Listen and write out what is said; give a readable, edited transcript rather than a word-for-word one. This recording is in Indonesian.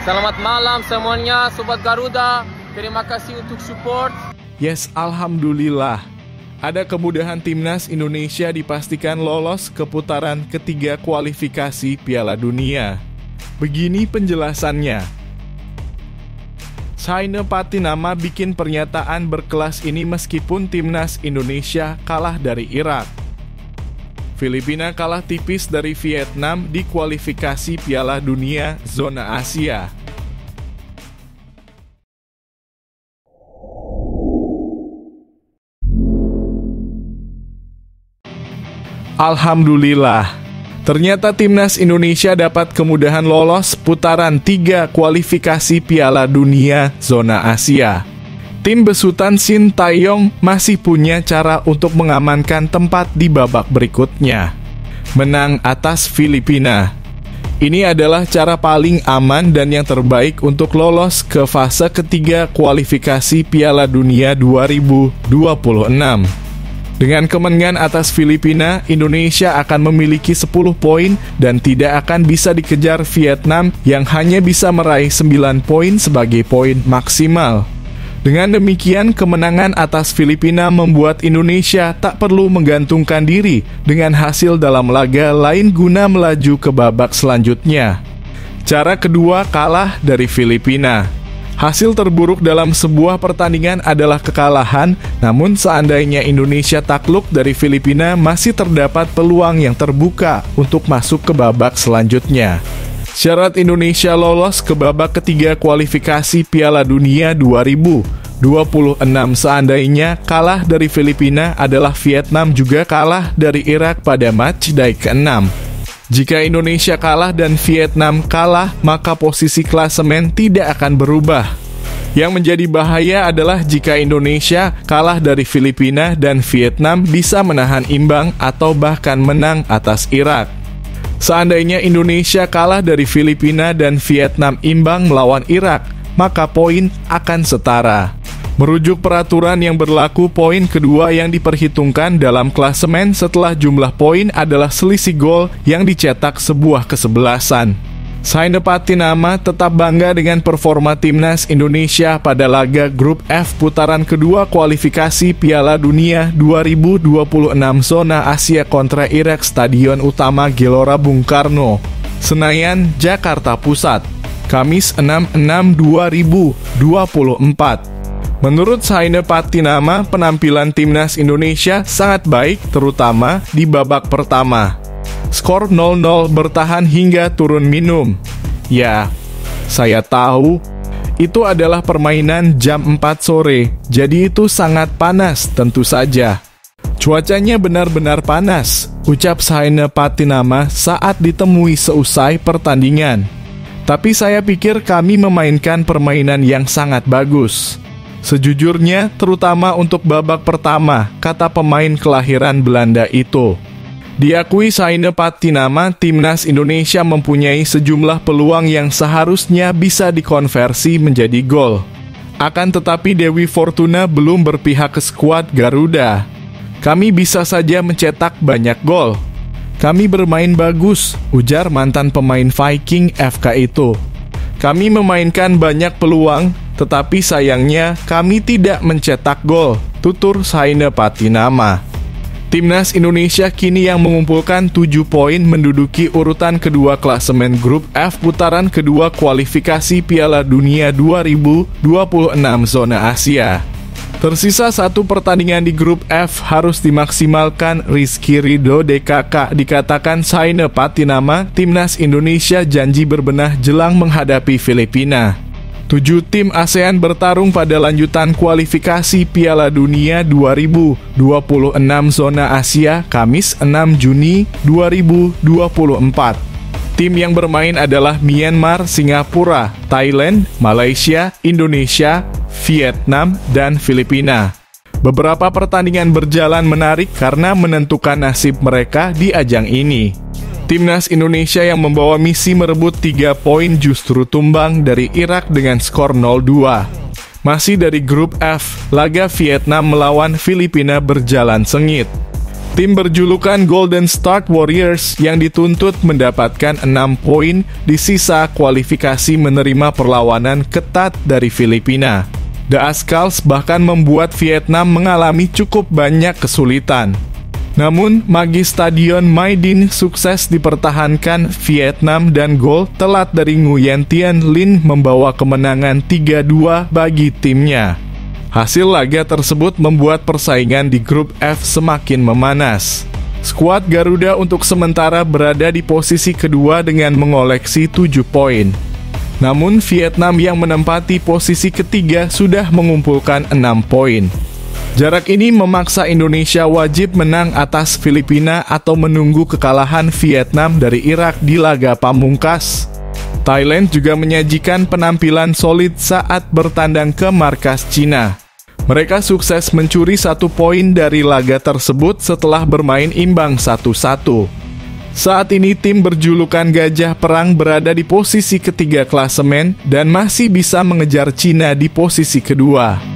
Selamat malam semuanya Sobat Garuda. Terima kasih untuk support. Yes, alhamdulillah. Ada kemudahan timnas Indonesia dipastikan lolos ke putaran ketiga kualifikasi Piala Dunia. Begini penjelasannya. Saine Patinama bikin pernyataan berkelas ini meskipun timnas Indonesia kalah dari Irak. Filipina kalah tipis dari Vietnam di kualifikasi Piala Dunia zona Asia. Alhamdulillah, ternyata timnas Indonesia dapat kemudahan lolos putaran 3 kualifikasi Piala Dunia zona Asia. Tim besutan Shin Tae-yong masih punya cara untuk mengamankan tempat di babak berikutnya. Menang atas Filipina. Ini adalah cara paling aman dan yang terbaik untuk lolos ke fase ketiga kualifikasi Piala Dunia 2026. Dengan kemenangan atas Filipina, Indonesia akan memiliki 10 poin dan tidak akan bisa dikejar Vietnam yang hanya bisa meraih 9 poin sebagai poin maksimal. Dengan demikian, kemenangan atas Filipina membuat Indonesia tak perlu menggantungkan diri dengan hasil dalam laga lain guna melaju ke babak selanjutnya. Cara kedua, kalah dari Filipina. Hasil terburuk dalam sebuah pertandingan adalah kekalahan, namun seandainya Indonesia takluk dari Filipina, masih terdapat peluang yang terbuka untuk masuk ke babak selanjutnya. Syarat Indonesia lolos ke babak ketiga kualifikasi Piala Dunia 2026 seandainya kalah dari Filipina adalah Vietnam juga kalah dari Irak pada matchday ke-6. Jika Indonesia kalah dan Vietnam kalah, maka posisi klasemen tidak akan berubah. Yang menjadi bahaya adalah jika Indonesia kalah dari Filipina dan Vietnam bisa menahan imbang atau bahkan menang atas Irak. Seandainya Indonesia kalah dari Filipina dan Vietnam imbang melawan Irak, maka poin akan setara. Merujuk peraturan yang berlaku, poin kedua yang diperhitungkan dalam klasemen setelah jumlah poin adalah selisih gol yang dicetak sebuah kesebelasan. Saine Patinama tetap bangga dengan performa timnas Indonesia pada laga grup F putaran kedua kualifikasi Piala Dunia 2026 zona Asia kontra Irak Stadion Utama Gelora Bung Karno, Senayan, Jakarta Pusat, Kamis 6/6/2024. Menurut Saine Patinama, penampilan timnas Indonesia sangat baik terutama di babak pertama. Skor 0-0 bertahan hingga turun minum. Ya, saya tahu itu adalah permainan jam 4 sore, jadi itu sangat panas tentu saja. Cuacanya benar-benar panas, ucap Saine Patinama saat ditemui seusai pertandingan. Tapi saya pikir kami memainkan permainan yang sangat bagus. Sejujurnya, terutama untuk babak pertama, kata pemain kelahiran Belanda itu. Diakui Saine Patinama, timnas Indonesia mempunyai sejumlah peluang yang seharusnya bisa dikonversi menjadi gol. Akan tetapi Dewi Fortuna belum berpihak ke skuad Garuda. Kami bisa saja mencetak banyak gol. Kami bermain bagus, ujar mantan pemain Viking FK itu. Kami memainkan banyak peluang, tetapi sayangnya kami tidak mencetak gol, tutur Saine Patinama. Timnas Indonesia kini yang mengumpulkan 7 poin menduduki urutan kedua klasemen grup F putaran kedua kualifikasi Piala Dunia 2026 zona Asia. Tersisa 1 pertandingan di grup F harus dimaksimalkan. Rizky Ridho DKK dikatakan Saine Patinama, timnas Indonesia janji berbenah jelang menghadapi Filipina. 7 tim ASEAN bertarung pada lanjutan kualifikasi Piala Dunia 2026 zona Asia, Kamis 6 Juni 2024. Tim yang bermain adalah Myanmar, Singapura, Thailand, Malaysia, Indonesia, Vietnam, dan Filipina. Beberapa pertandingan berjalan menarik karena menentukan nasib mereka di ajang ini. Timnas Indonesia yang membawa misi merebut 3 poin justru tumbang dari Irak dengan skor 0-2. Masih dari grup F, laga Vietnam melawan Filipina berjalan sengit. Tim berjulukan Golden State Warriors yang dituntut mendapatkan 6 poin di sisa kualifikasi menerima perlawanan ketat dari Filipina. The Azkals bahkan membuat Vietnam mengalami cukup banyak kesulitan. Namun, Magi Stadion Maidin sukses dipertahankan Vietnam dan gol telat dari Nguyen Tien Linh membawa kemenangan 3-2 bagi timnya. Hasil laga tersebut membuat persaingan di grup F semakin memanas. Skuad Garuda untuk sementara berada di posisi kedua dengan mengoleksi 7 poin. Namun Vietnam yang menempati posisi ketiga sudah mengumpulkan 6 poin. Jarak ini memaksa Indonesia wajib menang atas Filipina atau menunggu kekalahan Vietnam dari Irak di laga pamungkas. Thailand juga menyajikan penampilan solid saat bertandang ke markas Cina. Mereka sukses mencuri 1 poin dari laga tersebut setelah bermain imbang 1-1. Saat ini tim berjulukan Gajah Perang berada di posisi ketiga klasemen dan masih bisa mengejar Cina di posisi kedua.